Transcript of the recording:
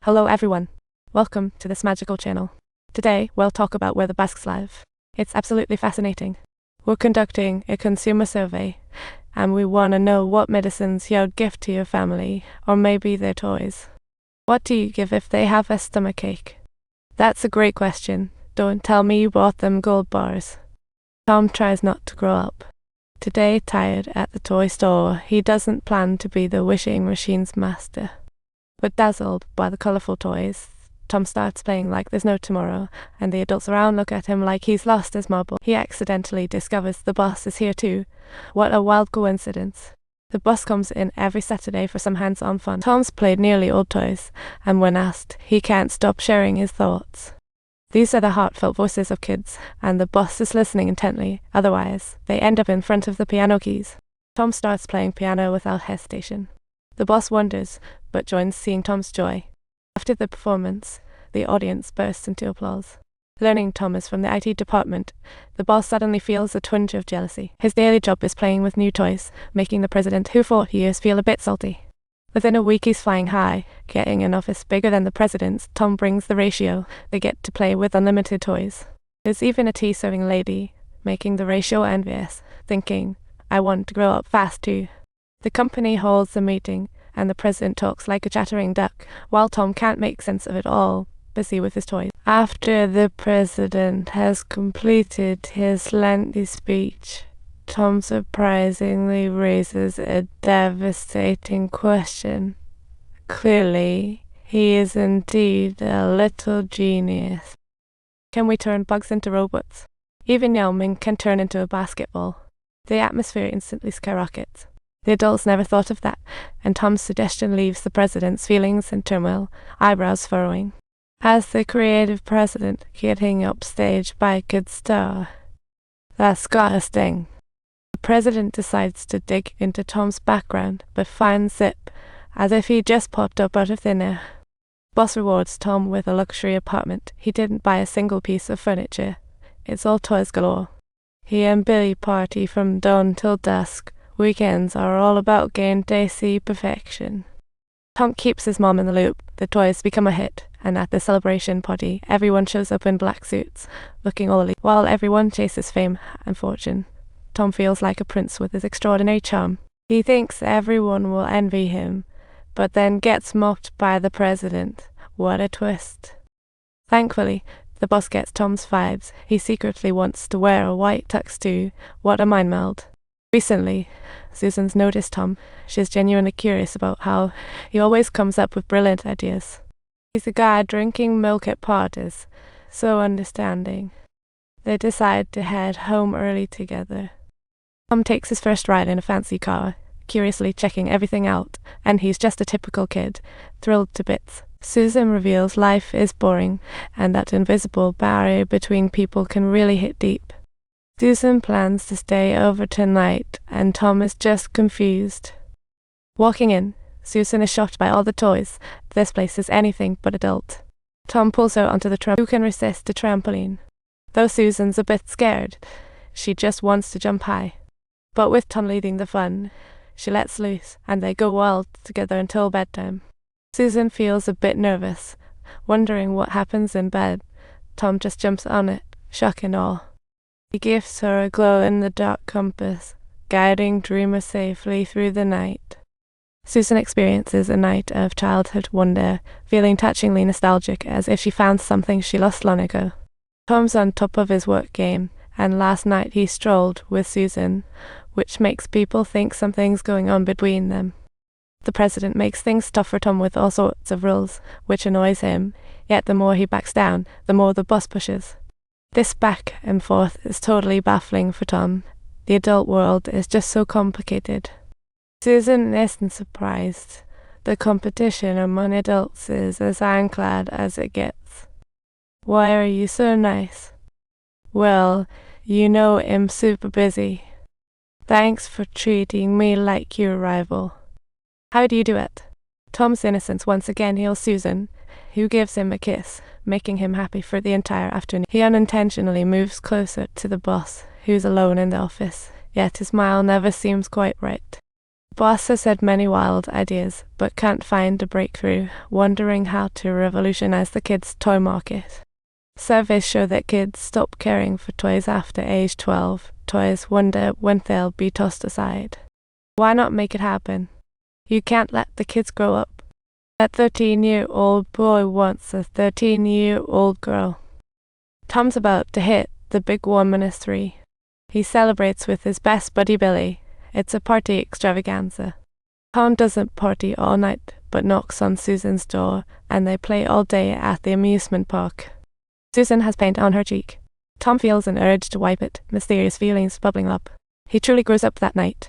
Hello everyone. Welcome to this magical channel. Today we'll talk about where the Basques live. It's absolutely fascinating. We're conducting a consumer survey and we want to know what medicines you'd give to your family, or maybe their toys. What do you give if they have a stomachache? That's a great question. Don't tell me you bought them gold bars. Tom tries not to grow up. Today, tired at the toy store, he doesn't plan to be the wishing machine's master. But dazzled by the colourful toys, Tom starts playing like there's no tomorrow, and the adults around look at him like he's lost his marble. He accidentally discovers the boss is here too. What a wild coincidence. The boss comes in every Saturday for some hands-on fun. Tom's played nearly all toys, and when asked, he can't stop sharing his thoughts. These are the heartfelt voices of kids, and the boss is listening intently, otherwise they end up in front of the piano keys. Tom starts playing piano without hesitation. The boss wonders, but joins seeing Tom's joy. After the performance, the audience bursts into applause. Learning Tom is from the IT department, the boss suddenly feels a twinge of jealousy. His daily job is playing with new toys, making the president, who for years, feel a bit salty. Within a week he's flying high, getting an office bigger than the president's. Tom brings the ratio. They get to play with unlimited toys. There's even a tea-serving lady, making the ratio envious, thinking, I want to grow up fast too. The company holds a meeting, and the president talks like a chattering duck, while Tom can't make sense of it all, busy with his toys. After the president has completed his lengthy speech, Tom surprisingly raises a devastating question. Clearly, he is indeed a little genius. Can we turn bugs into robots? Even Yao Ming can turn into a basketball. The atmosphere instantly skyrockets. The adults never thought of that, and Tom's suggestion leaves the president's feelings in turmoil, eyebrows furrowing. As the creative president, getting upstaged by a good star. That's gotta sting. The president decides to dig into Tom's background, but finds Zip, as if he just popped up out of thin air. Boss rewards Tom with a luxury apartment. He didn't buy a single piece of furniture. It's all toys galore. He and Billy party from dawn till dusk. Weekends are all about game day perfection. Tom keeps his mom in the loop. The toys become a hit, and at the celebration party, everyone shows up in black suits, looking all elite. While everyone chases fame and fortune, Tom feels like a prince with his extraordinary charm. He thinks everyone will envy him, but then gets mocked by the president. What a twist. Thankfully, the boss gets Tom's vibes. He secretly wants to wear a white tux too. What a mind meld. Recently, Susan's noticed Tom. She's genuinely curious about how he always comes up with brilliant ideas. He's a guy drinking milk at parties, so understanding. They decide to head home early together. Tom takes his first ride in a fancy car, curiously checking everything out, and he's just a typical kid, thrilled to bits. Susan reveals life is boring, and that invisible barrier between people can really hit deep. Susan plans to stay over tonight, and Tom is just confused. Walking in, Susan is shocked by all the toys. This place is anything but adult. Tom pulls her onto the trampoline. Who can resist a trampoline? Though Susan's a bit scared, she just wants to jump high. But with Tom leading the fun, she lets loose, and they go wild together until bedtime. Susan feels a bit nervous, wondering what happens in bed. Tom just jumps on it, shock and awe. He gives her a glow-in-the-dark compass, guiding Dreamer safely through the night. Susan experiences a night of childhood wonder, feeling touchingly nostalgic as if she found something she lost long ago. Tom's on top of his work game, and last night he strolled with Susan, which makes people think something's going on between them. The president makes things tough for Tom with all sorts of rules, which annoys him, yet the more he backs down, the more the boss pushes. This back and forth is totally baffling for Tom. The adult world is just so complicated. Susan isn't surprised. The competition among adults is as ironclad as it gets. Why are you so nice? Well, you know I'm super busy. Thanks for treating me like your rival. How do you do it? Tom's innocence once again heals Susan, who gives him a kiss, making him happy for the entire afternoon. He unintentionally moves closer to the boss, who's alone in the office, yet his smile never seems quite right. boss has had many wild ideas, but can't find a breakthrough, wondering how to revolutionize the kids' toy market. Surveys show that kids stop caring for toys after age 12. Toys wonder when they'll be tossed aside. Why not make it happen? You can't let the kids grow up. That 13-year-old boy wants a 13-year-old girl. Tom's about to hit the big 1-3. He celebrates with his best buddy Billy. It's a party extravaganza. Tom doesn't party all night, but knocks on Susan's door, and they play all day at the amusement park. Susan has paint on her cheek. Tom feels an urge to wipe it, mysterious feelings bubbling up. He truly grows up that night.